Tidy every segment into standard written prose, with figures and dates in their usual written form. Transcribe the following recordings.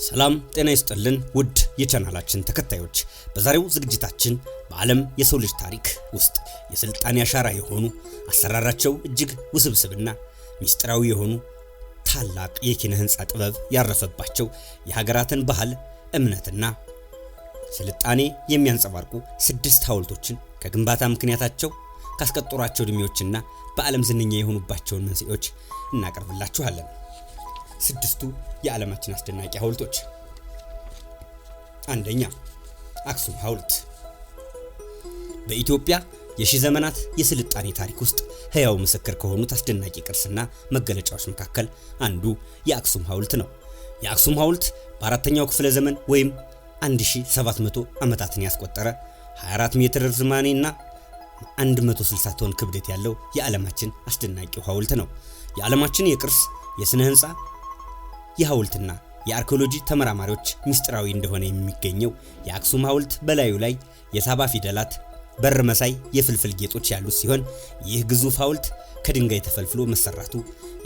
ሰላም ጤና ይስጥልን ውድ የቻናላችን ተከታዮች፣ በዛሬው ዝግጅታችን በዓለም የሰው ልጅ ታሪክ ውስጥ የስልጣኔ አሻራ የሆኑ አሰራራቸው እጅግ ውስብስብና ሚስጥራዊ የሆኑ ታላቅ የኪነ ህንጻ ጥበብ ያረፈባቸው የሀገራትን ባህል፣ እምነትና ስልጣኔ የሚያንጸባርቁ 6 ሐውልቶችን ከግንባታ ምክንያታቸው ካስቀጠሯቸው እድሜዎችና በዓለም ዝነኛ የሆኑባቸውን መንስኤዎች እናቀርብላችኋለን። 6ቱ የዓለማችን አስደናቂ ሐውልቶች። አንደኛ፣ አክሱም ሐውልት። በኢትዮጵያ የሺህ ዘመናት የስልጣኔ ታሪክ ውስጥ ህያው ምስክር ከሆኑት አስደናቂ ቅርስና መገለጫዎች መካከል አንዱ የአክሱም ሐውልት ነው። የአክሱም ሐውልት በአራተኛው ክፍለ ዘመን ወይም 1700 ዓመታትን ያስቆጠረ 24 ሜትር ርዝማኔና 160 ቶን ክብደት ያለው የዓለማችን አስደናቂው ሐውልት ነው። የዓለማችን የቅርስ የስነ ህንጻ የሐውልትና የአርኪኦሎጂ ተመራማሪዎች ሚስጥራዊ እንደሆነ የሚገኘው የአክሱም ሐውልት በላዩ ላይ የሳባ ፊደላት በር መሳይ የፍልፍል ጌጦች ያሉት ሲሆን ይህ ግዙፍ ሐውልት ከድንጋይ ተፈልፍሎ መሰራቱ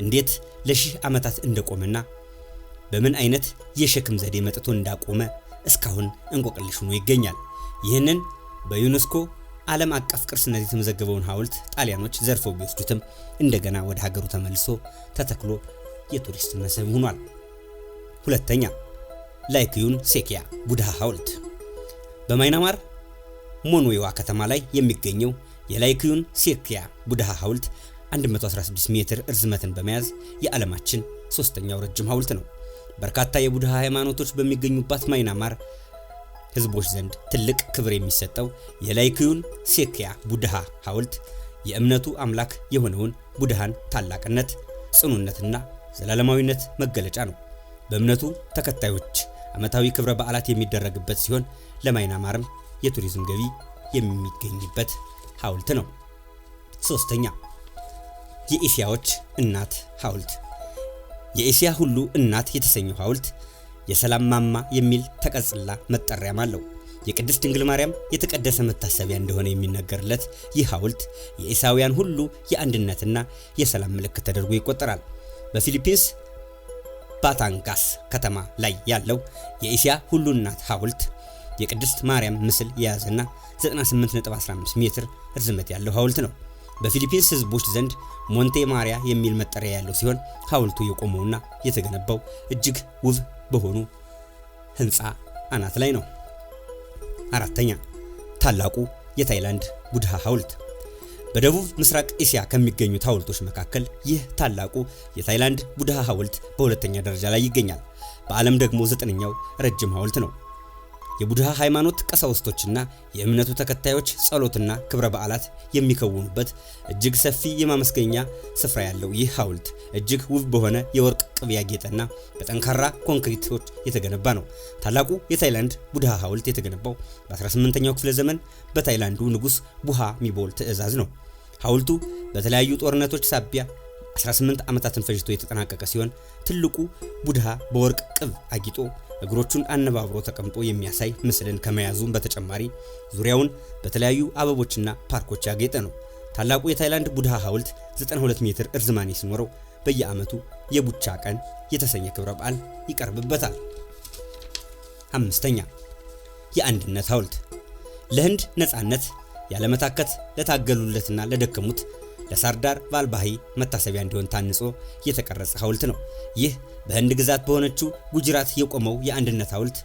እንዴት ለሺህ ዓመታት እንደቆመና በምን አይነት የሸክም ዘዴ መጥቶ እንዳቆመ እስካሁን እንቆቅልሽ ሆኖ ይገኛል። ይህንን በዩኔስኮ ዓለም አቀፍ ቅርስነት የተመዘገበውን ሐውልት ጣሊያኖች ዘርፈው ቢወስዱትም እንደገና ወደ ሀገሩ ተመልሶ ተተክሎ የቱሪስት መስህብ ሆኗል። ሁለተኛ፣ ላይክዩን ሴኪያ ቡድሃ ሐውልት። በማይናማር ሞንዌዋ ከተማ ላይ የሚገኘው የላይክዩን ሴኪያ ቡድሃ ሐውልት 116 ሜትር ርዝመትን በመያዝ የዓለማችን 3ኛው ረጅም ሐውልት ነው። በርካታ የቡድሃ ሃይማኖቶች በሚገኙባት ማይናማር ህዝቦች ዘንድ ትልቅ ክብር የሚሰጠው የላይክዩን ሴኪያ ቡድሃ ሐውልት የእምነቱ አምላክ የሆነውን ቡድሃን ታላቅነት፣ ጽኑነትና ዘላለማዊነት መገለጫ ነው። በእምነቱ ተከታዮች ዓመታዊ ክብረ በዓላት የሚደረግበት ሲሆን ለማይናማርም የቱሪዝም ገቢ የሚገኝበት ሐውልት ነው። ሶስተኛ፣ የኤሲያዎች እናት ሐውልት። የኤሲያ ሁሉ እናት የተሰኘው ሐውልት የሰላም ማማ የሚል ተቀጽላ መጠሪያም አለው። የቅድስት ድንግል ማርያም የተቀደሰ መታሰቢያ እንደሆነ የሚነገርለት ይህ ሐውልት የኤሳውያን ሁሉ የአንድነትና የሰላም ምልክት ተደርጎ ይቆጠራል። በፊሊፒንስ ባታንጋስ ከተማ ላይ ያለው የኤሲያ ሁሉ እናት ሐውልት የቅድስት ማርያም ምስል የያዘና 98.15 ሜትር ርዝመት ያለው ሐውልት ነው። በፊሊፒንስ ህዝቦች ዘንድ ሞንቴ ማሪያ የሚል መጠሪያ ያለው ሲሆን ሐውልቱ የቆመውና የተገነባው እጅግ ውብ በሆኑ ህንፃ አናት ላይ ነው። አራተኛ፣ ታላቁ የታይላንድ ቡድሃ ሐውልት። በደቡብ ምስራቅ እስያ ከሚገኙት ሐውልቶች መካከል ይህ ታላቁ የታይላንድ ቡድሃ ሐውልት በሁለተኛ ደረጃ ላይ ይገኛል። በዓለም ደግሞ 9ኛው ረጅም ሐውልት ነው። የቡድሃ ሃይማኖት ቀሳውስቶችና የእምነቱ ተከታዮች ጸሎትና ክብረ በዓላት የሚከውኑበት እጅግ ሰፊ የማመስገኛ ስፍራ ያለው ይህ ሐውልት እጅግ ውብ በሆነ የወርቅ ቅብ ያጌጠና በጠንካራ ኮንክሪቶች የተገነባ ነው። ታላቁ የታይላንድ ቡድሃ ሐውልት የተገነባው በ18ኛው ክፍለ ዘመን በታይላንዱ ንጉስ ቡሃ ሚቦል ትዕዛዝ ነው። ሐውልቱ በተለያዩ ጦርነቶች ሳቢያ 18 ዓመታትን ፈጅቶ የተጠናቀቀ ሲሆን ትልቁ ቡድሃ በወርቅ ቅብ አጊጦ እግሮቹን አነባብሮ ተቀምጦ የሚያሳይ ምስልን ከመያዙም በተጨማሪ ዙሪያውን በተለያዩ አበቦችና ፓርኮች ያጌጠ ነው። ታላቁ የታይላንድ ቡድሃ ሐውልት 92 ሜትር እርዝማኔ ሲኖረው በየዓመቱ የቡቻ ቀን የተሰኘ ክብረ በዓል ይቀርብበታል። አምስተኛ፣ የአንድነት ሐውልት። ለህንድ ነጻነት ያለመታከት ለታገሉለትና ለደከሙት ለሳርዳር ቫልባሂ መታሰቢያ እንዲሆን ታንጾ የተቀረጸ ሐውልት ነው። ይህ በህንድ ግዛት በሆነችው ጉጅራት የቆመው የአንድነት ሐውልት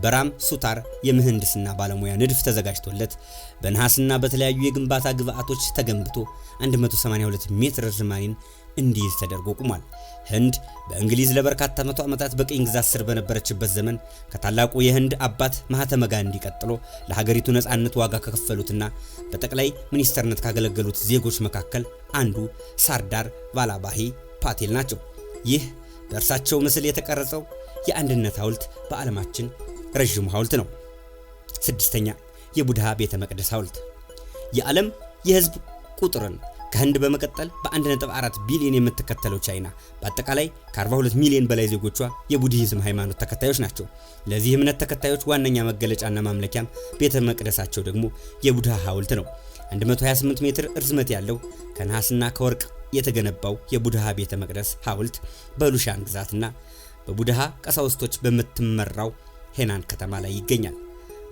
በራም ሱታር የምህንድስና ባለሙያ ንድፍ ተዘጋጅቶለት በነሐስና በተለያዩ የግንባታ ግብአቶች ተገንብቶ 182 ሜትር ርዝማኔን እንዲይዝ ተደርጎ ቆሟል። ህንድ በእንግሊዝ ለበርካታ መቶ ዓመታት በቅኝ ግዛት ስር በነበረችበት ዘመን ከታላቁ የህንድ አባት ማህተመ ጋንዲ ቀጥሎ ለሀገሪቱ ነጻነት ዋጋ ከከፈሉትና በጠቅላይ ሚኒስተርነት ካገለገሉት ዜጎች መካከል አንዱ ሳርዳር ቫላባሂ ፓቴል ናቸው። ይህ በእርሳቸው ምስል የተቀረጸው የአንድነት ሐውልት በዓለማችን ረዥሙ ሐውልት ነው። ስድስተኛ፣ የቡድሃ ቤተ መቅደስ ሐውልት። የዓለም የህዝብ ቁጥርን ከህንድ በመቀጠል በ1.4 ቢሊዮን የምትከተለው ቻይና በአጠቃላይ ከ42 ሚሊዮን በላይ ዜጎቿ የቡድሂዝም ሃይማኖት ተከታዮች ናቸው። ለዚህ እምነት ተከታዮች ዋነኛ መገለጫና ማምለኪያም ቤተ መቅደሳቸው ደግሞ የቡድሃ ሐውልት ነው። 128 ሜትር ርዝመት ያለው ከነሐስና ከወርቅ የተገነባው የቡድሃ ቤተ መቅደስ ሐውልት በሉሻን ግዛትና በቡድሃ ቀሳውስቶች በምትመራው ሄናን ከተማ ላይ ይገኛል።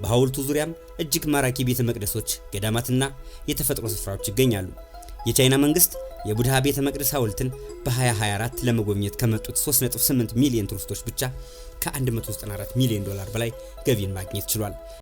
በሐውልቱ ዙሪያም እጅግ ማራኪ ቤተ መቅደሶች፣ ገዳማትና የተፈጥሮ ስፍራዎች ይገኛሉ። የቻይና መንግስት የቡድሃ ቤተ መቅደስ ሐውልትን በ2024 ለመጎብኘት ከመጡት 3.8 ሚሊዮን ቱሪስቶች ብቻ ከ194 ሚሊዮን ዶላር በላይ ገቢን ማግኘት ችሏል።